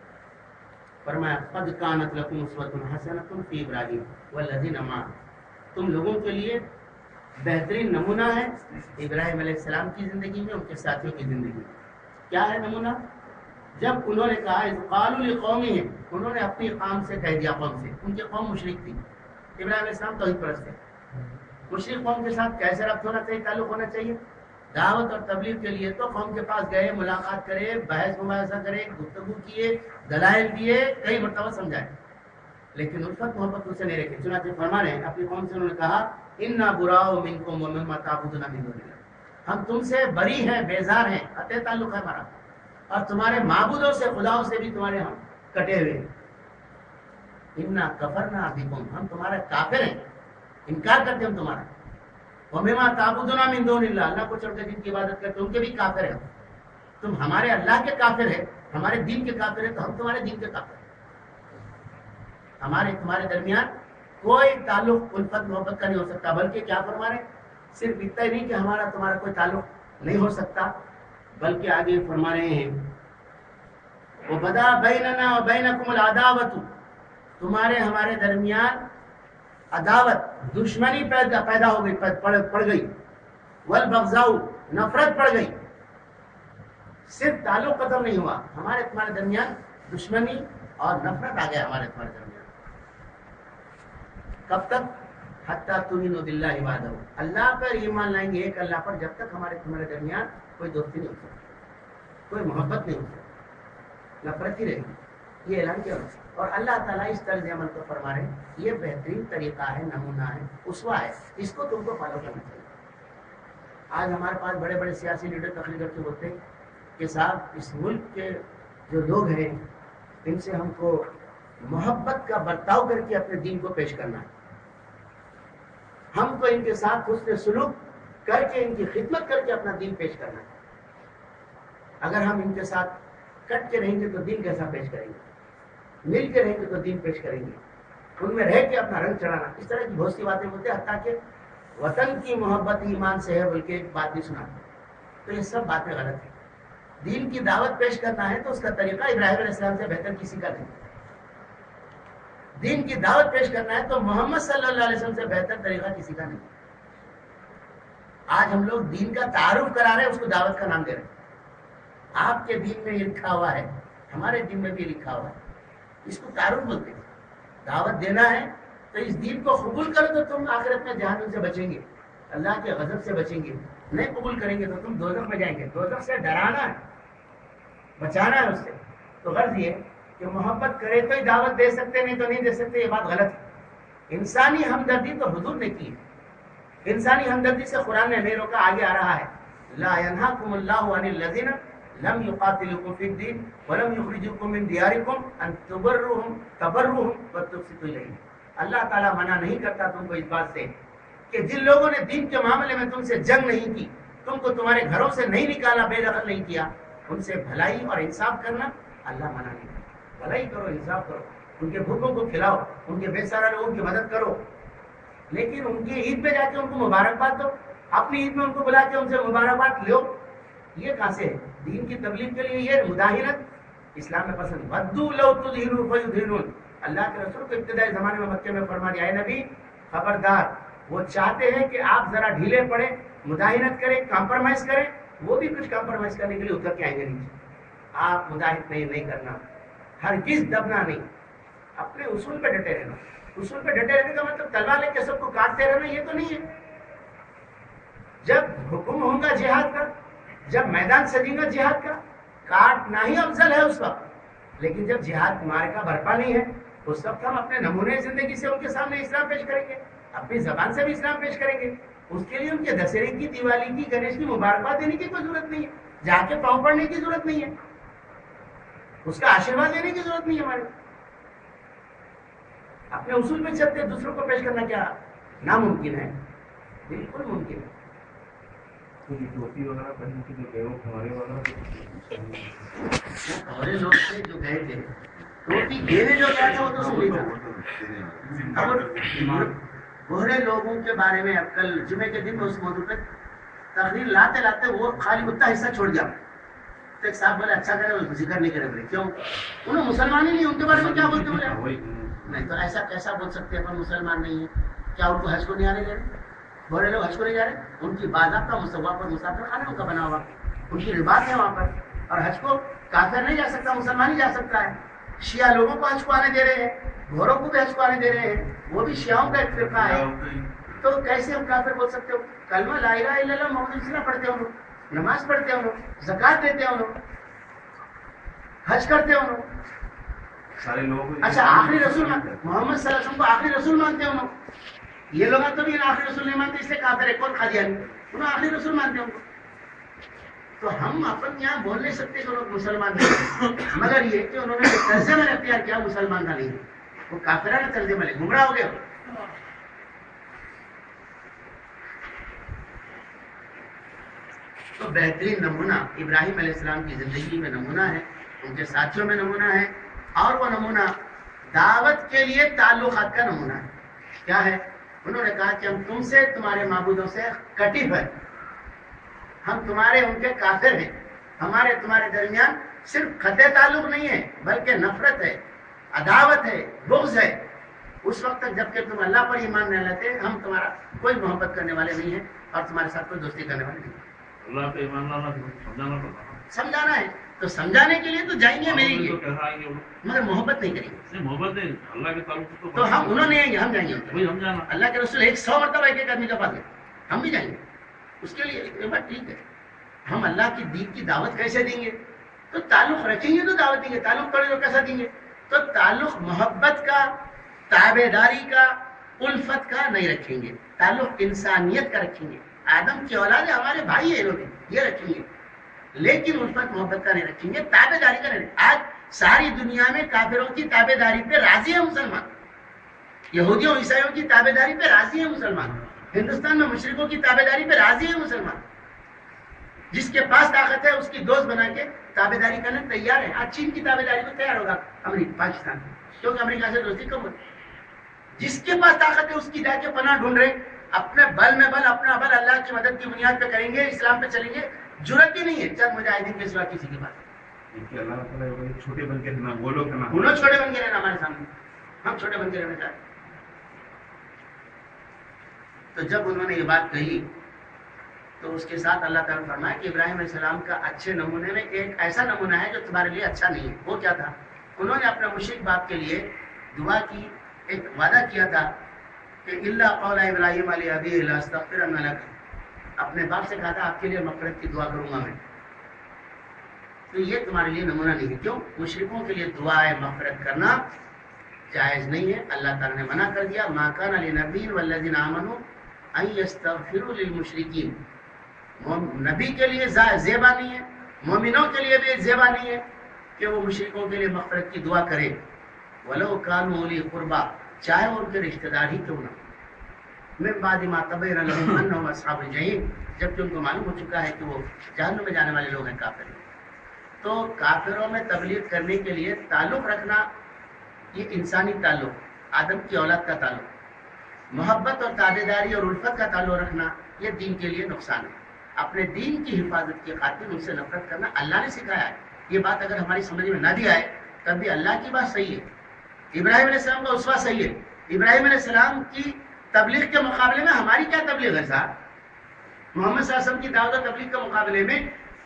فرمایا قد کانت لکم اسوۃ حسنۃ فی ابراہیم والذین معہ, تم لوگوں کے لیے بہترین نمونہ ہے ابراہیم علیہ السلام کی زندگی میں, ان کے ساتھیوں کی زندگی میں. کیا ہے نمونہ؟ جب انہوں نے کہا اذ قالوا لقومہم, انہوں نے اپنی قوم سے کہہ دیا, قوم سے, ان کی قوم مشرک تھی, ابراہیم علیہ السلام توحید پرست تھے. مشرک قوم کے ساتھ کیسے ربط ہونا چاہیے, تعلق ہونا چاہیے؟ دعوت اور تبلیغ کے لیے تو قوم کے پاس گئے, ملاقات کرے, بحث مباحثہ کرے, گفتگو کیے, دلائل دیے, کئی مرتبہ سمجھائے, لیکن الفت محبت ان سے نہیں رکھے. چنانچہ فرما رہے ہیں اپنی قوم سے انہوں نے کہا انا براء منکم ومما تعبدون من دون اللہ, ہم تم سے بری ہیں, بیزار ہیں, قطع تعلق ہے ہمارا, اور تمہارے معبودوں سے, خداؤں سے بھی تمہارے ہم کٹے ہوئے ہیں. انا کفرنا بکم, ہم تمہارے کافر ہیں, انکار کرتے ہم تمہارا. ومما تعبدون من دون اللہ, اللہ کو چھوڑ کر جن کی عبادت کرتے ان کے بھی کافر ہیں. تم ہمارے اللہ کے کافر ہیں, ہمارے دین کے کافر ہیں, تو ہم تمہارے دین کے کافر ہیں. ہمارے تمہارے درمیان کوئی تعلق الفت محبت کا نہیں ہو سکتا. بلکہ کیا فرما رہے ہیں, صرف اتنا ہی نہیں کہ ہمارا تمہارا کوئی تعلق نہیں ہو سکتا, بلکہ آگے فرما رہے ہیں وَبَدَا بَيْنَنَا وَبَيْنَكُمُ الْعَدَاوَةُ, تمہارے ہمارے درمیان عداوت, دشمنی پیدا ہو گئی, پڑ گئی. وَالْبَغْضَاءُ, نفرت پڑ گئی. صرف تعلق ختم نہیں ہوا, ہمارے تمہارے درمیان دشمنی اور نفرت آ گیا ہمارے تمہارے درمیان. کب تک؟ حتیٰ تؤمنوا باللہ وحدہ, اللہ پر ایمان لائیں گے, ایک اللہ پر, جب تک ہمارے تمہارے درمیان کوئی دوستی نہیں ہو سکتی, کوئی محبت نہیں ہو سکتی, نفرت ہی رہے گی. یہ اعلان کیا. اور اللہ تعالیٰ اس طرز عمل کو فرما رہے ہیں, یہ بہترین طریقہ ہے, نمونہ ہے, اسوہ ہے, اس کو تم کو فالو کرنا چاہیے. آج ہمارے پاس بڑے بڑے سیاسی لیڈر تقریر کر کے بولتے ہیں کہ صاحب اس ملک کے جو لوگ ہیں ان سے ہم کو محبت کا برتاؤ کر کے اپنے دین کو پیش کرنا ہے, ہم کو ان کے ساتھ حسن سلوک کر کے, ان کی خدمت کر کے اپنا دین پیش کرنا ہے. اگر ہم ان کے ساتھ کٹ کے رہیں گے تو دین کیسا پیش کریں گے, مل کے رہیں گے تو دین پیش کریں گے, ان میں رہ کے اپنا رنگ چڑھانا, اس طرح کی بہت سی باتیں بولتے ہیں. حتیٰ کہ وطن کی محبت ایمان سے ہے بلکہ ایک بات بھی سنا, تو یہ سب باتیں غلط ہیں. دین کی دعوت پیش کرنا ہے تو اس کا طریقہ ابراہیم علیہ السلام سے بہتر کسی کا نہیں. دین کی دعوت پیش کرنا ہے تو محمد صلی اللہ علیہ وسلم سے بہتر طریقہ کسی کا نہیں. آج ہم لوگ دین کا تعارف کرا رہے ہیں, اس کو دعوت کا نام دے رہے ہیں. آپ کے دین میں یہ لکھا ہوا ہے, ہمارے دین میں بھی لکھا ہوا ہے, اس کو تعارف بولتے ہیں. دعوت دینا ہے تو اس دین کو قبول کرو تو تم آخرت میں جہنم سے بچیں گے, اللہ کے غضب سے بچیں گے. نہیں قبول کریں گے تو تم دوزخ میں جائیں گے. دوزخ سے ڈرانا ہے, بچانا ہے اس سے. تو غرض یہ کہ محبت کرے تو ہی دعوت دے سکتے, نہیں تو نہیں دے سکتے. یہ بات غلط ہے. انسانی ہمدردی تو حضور نے کی ہے, انسانی ہمدردی سے قرآن نے نہیں روکا, آگے آ رہا ہے لا ينهاكم الله عن الذين لم يقاتلوكم في الدين ولم يخرجوكم من دياركم ان تبروهم وتقسطوا اليهم. اللہ تعالیٰ منع نہیں کرتا تم کو اس بات سے کہ جن لوگوں نے دین کے معاملے میں تم سے جنگ نہیں کی, تم کو تمہارے گھروں سے نہیں نکالا, بے دخل نہیں کیا, ان سے بھلائی اور انصاف کرنا اللہ منع نہیں کرتا. بھلائی کرو, انصاف کرو, ان کے بھوکوں کو کھلاؤ, ان کے بے سہارا لوگوں کی مدد کرو, لیکن ان کی عید میں جا کے ان کو مبارکباد دو, اپنی عید میں ان کو بلا کے ان سے مبارکباد لو. یہ کہاں سے ہے؟ دین کی تبلیغ کے لیے یہ مداہنت اسلام میں پسند. ودوا لو تدہنوا فیدہنون. اللہ کے رسول کو ابتدائی زمانے میں مکے میں فرما دیا, اے نبی خبردار, وہ چاہتے ہیں کہ آپ ذرا ڈھیلے پڑے, مداہنت کریں, کمپرومائز کریں, وہ بھی کچھ کمپرومائز کرنے کے لیے اتر کے آئیں گے نیچے. آپ مداہنت نہیں کرنا, ہرگز دبنا نہیں, اپنے اصول پہ ڈٹے رہنا. اصول پہ ڈٹے رہنے کا مطلب تلوار لے کے سب کو کاٹتے رہنا, یہ تو نہیں ہے. جب حکم ہوگا جہاد کا, جب میدان سجے گا جہاد کا, کاٹنا ہی افضل ہے اس وقت. لیکن جب جہاد معرکہ برپا نہیں ہے اس وقت ہم اپنے نمونے زندگی سے ان کے سامنے اسلام پیش کریں گے, اپنی زبان سے بھی اسلام پیش کریں گے. اس کے لیے ان کے دسہرے کی, دیوالی کی, گنیش کی مبارکباد دینے کی کوئی ضرورت نہیں ہے, جا کے پاؤں پڑنے کی ضرورت نہیں ہے, اس کا آشیرواد لینے کی ضرورت نہیں ہے. ہمارے اپنے اصول پہ چلتے دوسروں کو پیش کرنا کیا ناممکن ہے؟ بالکل ممکن ہے. ٹوپی وغیرہ پہن کے جو گئے وہ ہمارے ہمارے لوگ تھے جو گئے تھے، ٹوپی دینے جو گیا تھا وہ تو سنی تھا. اب گہرے لوگوں کے بارے میں اب کل جمعے کے دن اس موضوع پہ تقریر لاتے لاتے وہ خالی اتنا حصہ چھوڑ گیا. تو ایک صاحب بولے اچھا کرے وہ ذکر نہیں کرے. بولے کیوں؟ انہوں مسلمان ہی نہیں، ان کے بارے میں کیا بولتے؟ بولے نہیں تو ایسا کیسا بول سکتے ہیں؟ مسلمان نہیں ہے کیا ان کو حج کو نہیں آنے دے رہے؟ بڑے لوگ حج کو نہیں جا رہے، ان کی باضابطہ مصوبہ پر مسافر خانہ ان کا بنا ہوا، ان کی رباط ہے وہاں پر. اور حج کو کافر نہیں جا سکتا، مسلمان ہی جا سکتا ہے. شیعہ لوگوں کو حج کو آنے دے رہے ہیں، گھوڑوں کو بھی حج کو آنے دے رہے ہیں، وہ بھی شیعوں کا ایک فرقہ ہے. تو کیسے ہم کافر بول سکتے ہو؟ کلمہ لا الہ الا اللہ محمد رسول اللہ پڑھتے ہوں، نماز پڑھتے ہوں، زکات دیتے ہوں، حج کرتے ہوں. سارے لوگ اچھا آخری رسول محمد صلی اللہ علیہ وسلم کو آخری رسول مانتے ہوں. یہ لوگ تو بھی آخری رسول نہیں مانتے، اس لیے کافر ہے. کون قادیانی؟ انہوں آخری رسول مانتے ہوں. تو ہم اپن یہاں بول نہیں سکتے کہ لوگ مسلمان نہیں، مگر یہ کہ انہوں نے طرزے میں اختیار کیا مسلمان کا نہیں، وہ کافرانہ طرزے میں گمراہ ہو گئے. تو بہترین نمونہ ابراہیم علیہ السلام کی زندگی میں نمونہ ہے، ان کے ساتھیوں میں نمونہ ہے، اور وہ نمونہ دعوت کے لیے تعلقات کا نمونہ ہے. کیا ہے؟ انہوں نے کہا کہ ہم تم سے تمہارے معبودوں سے کٹف ہیں، ہم تمہارے ان کے کافر ہیں. ہمارے تمہارے درمیان صرف قطع تعلق نہیں ہے بلکہ نفرت ہے، عداوت ہے، بغض ہے. اس وقت تک جب کہ تم اللہ پر ایمان نہیں لاتے ہم تمہارا کوئی محبت کرنے والے نہیں ہیں اور تمہارے ساتھ کوئی دوستی کرنے والے نہیں ہیں. اللہ پہ ایمان لانا سمجھانا پڑتا ہے. سمجھانا ہے تو سمجھانے کے لیے تو جائیں گے میرے لیے، مگر محبت نہیں کریں گے. محبت ہے اللہ کے تعلق تو ہم انہوں نے آئیں گے، ہم جائیں گے. سمجھانا اللہ کے رسول 100 مرتبہ ایک آدمی کا پاس گئے، ہم بھی جائیں گے. اس کے لیے یہ بات ٹھیک ہے. ہم اللہ کی دین کی دعوت کیسے دیں گے؟ تو تعلق رکھیں گے تو دعوت دیں گے. تعلق توڑے تو کیسا دیں گے؟ تو تعلق محبت کا، تابع داری کا، الفت کا نہیں رکھیں گے. تعلق انسانیت کا رکھیں گے. آدم کی اولاد ہے، ہمارے بھائی ہیں، لوگ یہ رکھیں گے. لیکن الفت محبت کا نہیں رکھیں گے، تابع داری کا نہیں. آج ساری دنیا میں کافروں کی تابع داری پہ راضی ہے مسلمان، یہودیوں عیسائیوں کی تابع داری پہ راضی ہے مسلمان، ہندوستان میں مشرکوں کی تابع داری پہ راضی ہے مسلمان. جس کے پاس طاقت ہے اس کی دوست بنا کے تابع داری کرنے تیار ہے. آج چین کی تابع داری کو تیار ہوگا امریکہ، پاکستان، کیونکہ امریکہ سے دوستی کم ہوتی. جس کے پاس طاقت ہے اس کی جا کے پناہ ڈھونڈ رہے، اپنے بل میں بل، اپنا بل اللہ کی مدد کی بنیاد پہ کریں گے، اسلام پہ چلیں گے. جرأت ہی نہیں ہے چند مجاہدین کے سوا کسی کے پاس. اللہ تعالیٰ چھوٹے بن کے رہنا، وہ لوگ انہوں چھوٹے بن کے رہنا ہمارے سامنے، ہم چھوٹے بن کے رہنا چاہتے. تو جب انہوں نے یہ بات کہی تو اس کے ساتھ اللہ تعالیٰ نے فرمایا کہ ابراہیم علیہ السلام کا اچھے نمونے میں ایک ایسا نمونہ ہے جو تمہارے لیے اچھا نہیں ہے. وہ کیا تھا؟ انہوں نے اپنے مشرک باپ کے لیے دعا کی، ایک وعدہ کیا تھا کہ اللہ قول ابراہیم علیہ ابی لاستغفرن لک. اپنے باپ سے کہا تھا آپ کے لیے مغفرت کی دعا کروں گا میں. تو یہ تمہارے لیے نمونہ نہیں ہے. کیوں؟ مشرکوں کے لیے دعائے مغفرت کرنا جائز نہیں ہے. اللہ تعالیٰ نے منع کر دیا، ما کان لنبی والذین آمنوا ان یستغفروا للمشرکین. نبی کے لیے زیبا نہیں ہے، مومنوں کے لیے بھی زیبا نہیں ہے کہ وہ مشرکوں کے لیے مغفرت کی دعا کرے. ولو کانوا اولی قربا، چاہے ان کے رشتہ دار ہی کیوں نہ. من بعد ما تبین لهم انهم اصحاب الجحیم، جبکہ ان کو معلوم ہو چکا ہے کہ وہ جہنم میں جانے والے لوگ ہیں، کافر. تو کافروں میں تبلیغ کرنے کے لیے تعلق رکھنا، یہ انسانی تعلق، آدم کی اولاد کا تعلق، محبت اور تابع داری اور الفت کا تعلق رکھنا، یہ دین کے لیے نقصان ہے. اپنے دین کی حفاظت کی خاطر ان سے نفرت کرنا اللہ نے سکھایا ہے. یہ بات اگر ہماری سمجھ میں نہ بھی آئے تب بھی اللہ کی بات صحیح ہے. ابراہیم علیہ السلام کا اسوہ صحیح ہے. ابراہیم علیہ السلام کی تبلیغ کے مقابلے میں ہماری کیا تبلیغ ہے صاحب؟ محمد صلی اللہ علیہ وسلم کی دعوت و تبلیغ کے مقابلے میں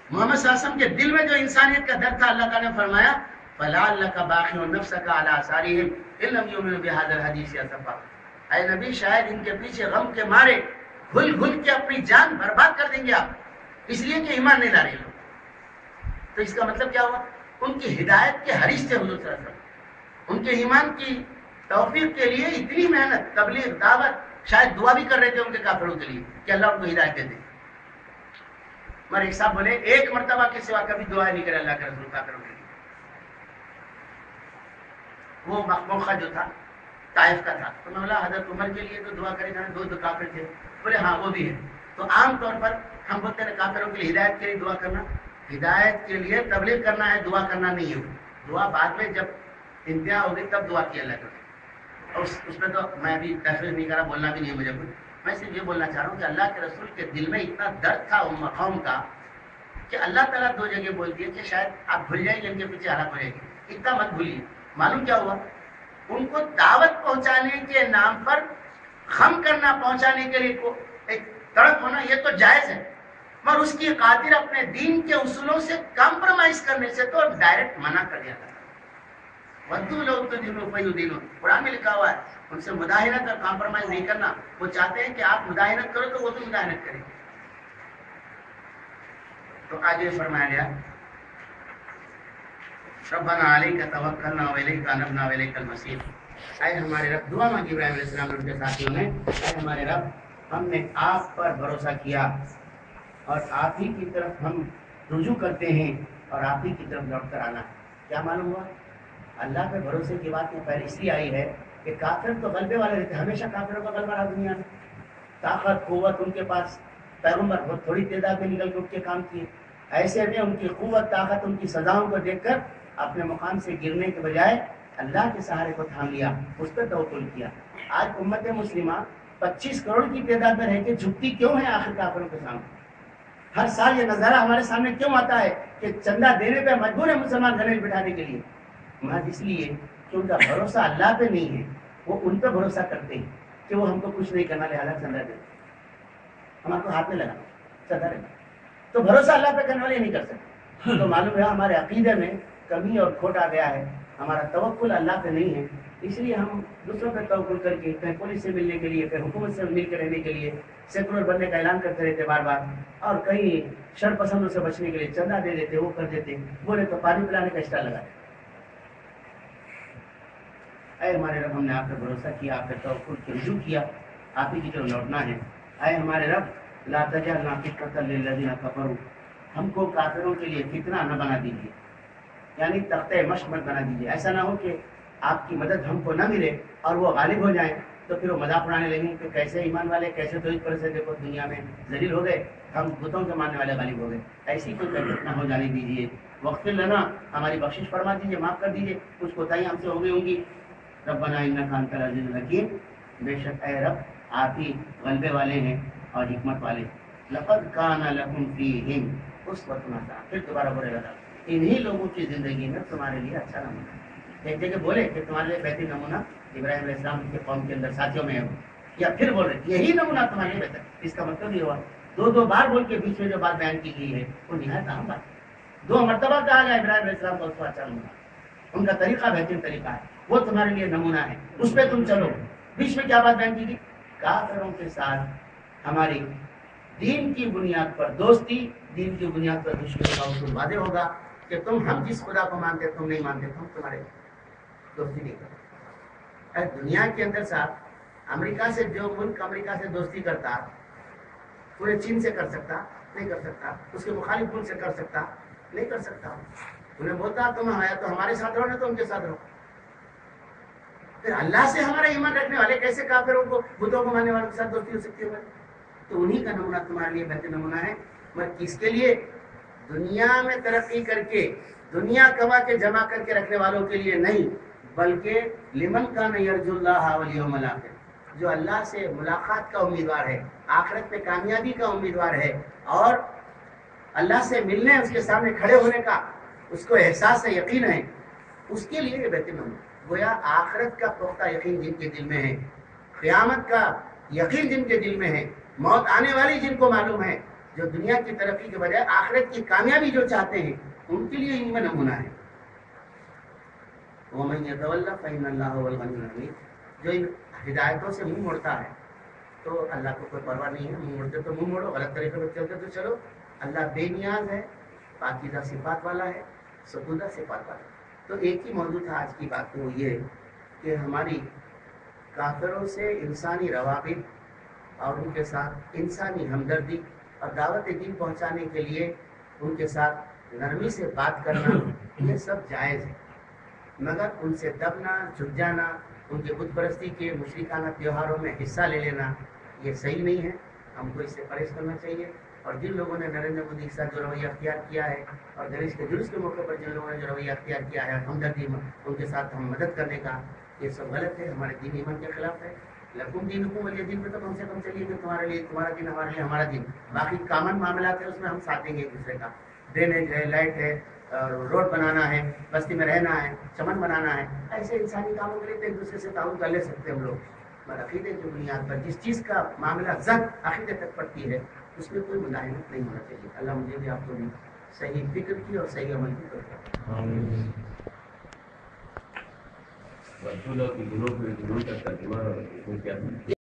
محمد صلی اللہ علیہ وسلم کے دل میں جو انسانیت کا درد تھا، اللہ تعالیٰ نے فرمایا فَلَعَلَّكَ بَاخِعٌ نَفْسَكَ عَلَىٰ آثَارِهِمْ إِن لَّمْ يُؤْمِنُوا بِهَٰذَا الْحَدِيثِ أَسَفًا. اے نبی شاید ان کے پیچھے غم کے مارے گھل گھل کے اپنی جان برباد کر دیں گے آپ، اس لیے کہ ایمان نہیں لا رہے لوگ. تو اس کا مطلب کیا ہوا؟ ان کی ہدایت کے حریص تھے حضور صلی اللہ علیہ وسلم. ان کے ایمان کی توفیق کے لیے اتنی محنت، تبلیغ، دعوت، شاید دعا بھی کر رہے تھے ان کے کافروں کے لیے کہ اللہ ان کو ہدایت دے دے. مگر ایک صاحب بولے ایک مرتبہ کے سوا کبھی دعا نہیں کرے اللہ کے رسول کافروں کے لیے. وہ موقع جو تھا طائف کا تھا، تو میں بولا حضرت عمر کے لیے تو دعا کرے گا، دو کافر تھے. بولے ہاں وہ بھی ہے. تو عام طور پر ہم بولتے ہیں کافروں کے لیے ہدایت کے لیے دعا کرنا. ہدایت کے لیے تبلیغ کرنا ہے, دعا کرنا نہیں ہے. دعا بعد میں جب انتہا ہوگی تب دعا کی اللہ کرے. اور اس میں تو میں بھی تشریح نہیں کرا, بولنا بھی نہیں ہے مجھے کچھ. میں صرف یہ بولنا چاہ رہا ہوں کہ اللہ کے رسول کے دل میں اتنا درد تھا قوم کا کہ اللہ تعالیٰ 2 جگہ بول دیے کہ شاید آپ بھول جائیں گے, ان کے پیچھے ہلاک ہو جائے گی. اتنا مت بھولیے. معلوم کیا ہوا, ان کو دعوت پہنچانے کے نام پر خم کرنا, پہنچانے کے لیے ایک تڑپ ہونا, یہ تو جائز ہے, مگر اس کی خاطر اپنے دین کے اصولوں سے کمپرومائز کرنے سے تو ڈائریکٹ منع کر دیا تھا. ودو لوگ تو دینوں فیدینوں, قرآن میں لکھا ہوا ہے, ان سے مداہنت اور کمپرومائز نہیں کرنا. وہ چاہتے ہیں کہ آپ مداہنت کرو تو وہ بھی مداہنت کریں. تو آج یہ فرمایا گیا ربنا علیک توکلنا والیک انبنا والیک المصیر. اے ہمارے رب, دعا مانگی ابراہیم علیہ السلام اور ان کے ساتھیوں نے, اے ہمارے رب ہم نے آپ پر بھروسہ کیا اور آپ ہی کی طرف ہم رجوع کرتے ہیں اور آپ ہی کی طرف لوٹ کر آنا. کیا معلوم ہوا؟ اللہ پہ بھروسے کی بات میں پہلے اس لیے آئی ہے کہ کافر تو غلبے والے رہتے, ہمیشہ کافروں کا غلبہ رہا دنیا میں. طاقت قوت ان کے پاس, پیغمبر بہت تھوڑی تعداد میں نکل کے ان کے کام کیے. ایسے میں ان کی قوت طاقت ان کی سزاؤں کو دیکھ کر اپنے مقام سے گرنے کے بجائے اللہ کے سہارے کو تھام لیا, اس پہ توکل کیا. آج امت مسلمہ 25 کروڑ کی تعداد میں رہ کے جھکتی کیوں ہے آخر کافروں کے سامنے؟ ہر سال یہ نظارہ ہمارے سامنے کیوں آتا ہے کہ چندہ دینے پہ مجبور ہے مسلمان گلے بٹھانے کے لیے؟ محض اس لیے کہ ان کا بھروسہ اللہ پہ نہیں ہے. وہ ان پہ بھروسہ کرتے ہیں کہ وہ ہم کو کچھ نہیں کرنا, لہٰذا چندہ دے, ہمارے کو ہاتھ میں لگانا, چندہ دینا. تو بھروسہ اللہ پہ کرنے والے نہیں کر سکتے. تو معلوم ہے ہمارے عقیدے میں کمی اور کھوٹ آ گیا ہے. ہمارا توکل اللہ پہ نہیں ہے, اس لیے ہم دوسروں پہ توکل کر کے کہیں پولیس سے ملنے کے لیے, کہیں حکومت سے مل کے رہنے کے لیے سیکولر بننے کا اعلان کرتے رہتے بار بار, اور کہیں شر پسندوں سے بچنے کے لیے چندہ دے دیتے, وہ کر دیتے, بولے تو پانی پلانے کا اسٹال لگا دیتے. اے ہمارے رب ہم نے آپ پہ بھروسہ کیا, آپ پہ توکل کی رجوع کیا, آپ ہی کی طرف لوٹنا ہے. اے ہمارے رب لا تجعلنا فتنة للذین کفروا, ہم کو کافروں کے لیے فتنہ نہ بنا دیجیے, یعنی تختہ مشق مت بنا دیجیے. ایسا نہ ہو کہ آپ کی مدد ہم کو نہ ملے اور وہ غالب ہو جائیں تو پھر وہ مذاق اڑانے لگیں کہ کیسے ایمان والے, کیسے تو اس طرح سے دیکھو دنیا میں ذلیل ہو گئے, ہم بتوں کے ماننے والے غالب ہو گئے. ایسی کوئی کیفیت نہ ہو جانے دیجیے. وقت لنا, ہماری بخشش فرما دیجیے, معاف کر دیجیے, کچھ کوتاہی ہم سے ہو گئی ہوں گی. ربنا انک انت العزیز الحکیم, بے شک اے رب آپ ہی غلبے والے ہیں اور حکمت والے. لقد کان لکم فیہم اسوۃ حسنہ, پھر دوبارہ بولے گا انہی لوگوں کی زندگی میں تمہارے لیے اچھا نمونہ ہے. ایک جگہ بولے کہ تمہارے لیے بہترین نمونہ ابراہیم علیہ السلام کے قوم کے اندر ساتھیوں میں ہے, یا پھر بول رہے یہی نمونہ تمہارے لیے بہتر. اس کا مطلب یہ ہوا 2 بار بول کے بیچ میں جو بات بیان کی گئی ہے وہ نہایت اہم بات ہے. 2 مرتبہ کہا گیا ابراہیم علیہ السلام کا اس کو اچھا نمونہ, ان کا طریقہ بہترین طریقہ ہے, وہ تمہارے لیے نمونہ ہے, اس پہ تم چلو. بیچ میں کیا بات بیان کی گئی؟ کافروں کے ساتھ ہماری دین کی بنیاد پر دوستی, دین کی بنیاد پر دشمنی کا اصول واضح ہوگا کہ ہم جس خدا کو مانتے تم نہیں مانتے, تم تمہارے دوستی نہیں کرتے. دنیا کے اندر صاحب امریکہ سے, جو ملک امریکہ سے دوستی کرتا پورے چین سے کر سکتا نہیں کر سکتا, اس کے مخالف ملک سے کر سکتا نہیں کر سکتا. انہیں بولتا تم آیا تو ہمارے ساتھ رہو, نہ تو ان کے ساتھ رہو. پھر اللہ سے ہمارا ایمان رکھنے والے کیسے کافروں کو, بتوں کو ماننے والوں کے ساتھ دوستی ہو سکتی ہے؟ تو انہی کا نمونہ تمہارے لیے بہتر نمونہ ہے. مگر کس کے لیے؟ دنیا میں ترقی کر کے, دنیا کما کے جمع کر کے رکھنے والوں کے لیے نہیں, بلکہ لمن کان یرجو اللہ والیوم الاخر, جو اللہ سے ملاقات کا امیدوار ہے, آخرت میں کامیابی کا امیدوار ہے, اور اللہ سے ملنے, اس کے سامنے کھڑے ہونے کا اس کو احساس ہے, یقین ہے, اس کے لیے یہ بہتر نمونہ. گویا آخرت کا پختہ یقین جن کے دل میں ہے, قیامت کا یقین جن کے دل میں ہے, موت آنے والی جن کو معلوم ہے, جو دنیا کی ترقی کے بجائے آخرت کی کامیابی جو چاہتے ہیں, ان کے لیے ان میں نمونہ ہے. وَمَن يَتَوَلَّ فَإِنَّ اللَّهَ هُوَ الْغَنِيُّ الْحَمِيدُ, جو ان ہدایتوں سے منہ موڑتا ہے تو اللہ کو کوئی پرواہ نہیں ہے. منہ موڑتے تو منہ موڑو, غلط طریقے پر چلتے تو چلو. اللہ بے نیاز ہے, پاکیزہ صفات والا ہے, ستودہ صفات والا ہے. تو ایک ہی موضوع تھا آج کی بات, وہ یہ کہ ہماری کافروں سے انسانی روابط اور ان کے ساتھ انسانی ہمدردی اور دعوت دین پہنچانے کے لیے ان کے ساتھ نرمی سے بات کرنا, یہ سب جائز ہے. مگر ان سے دبنا, جھک جانا, ان کے بت پرستی کے مشرکانہ تہواروں میں حصہ لے لینا, یہ صحیح نہیں ہے. ہم کو اس سے پرہیز کرنا چاہیے. اور جن لوگوں نے نریندر مودی کے ساتھ جو رویہ اختیار کیا ہے اور گنیش کے جلوس کے موقع پر جن لوگوں نے جو رویہ اختیار کیا ہے ہمدردی ان کے ساتھ ہم مدد کرنے کا، یہ سب غلط ہے، ہمارے دین ایمان کے خلاف ہے۔ لکم دینکم ولی دین پہ تو کم سے کم چلیے کہ تمہارے لیے تمہارا دین، ہمارے لیے ہمارا دین، باقی کامن معاملات ہیں اس میں ہم ساتھ دیں گے ایک دوسرے کا، ڈرینیج ہے، لائٹ ہے، روڈ بنانا ہے، بستی میں رہنا ہے، چمن بنانا ہے، ایسے انسانی کاموں کے لیے تو ایک دوسرے سے تعاون کر لے سکتے ہیں ہم لوگ، مگر عقیدے کی بنیاد پر جس چیز کا معاملہ ذات عقیدے تک پڑتی ہے اس میں کوئی مداحنت نہیں ہونا چاہیے۔ اللہ مجھے بھی آپ کو بھی صحیح فکر کی اور صحیح عمل کی توفیق۔ رسولوں کی گروہ کا ترجمہ کیا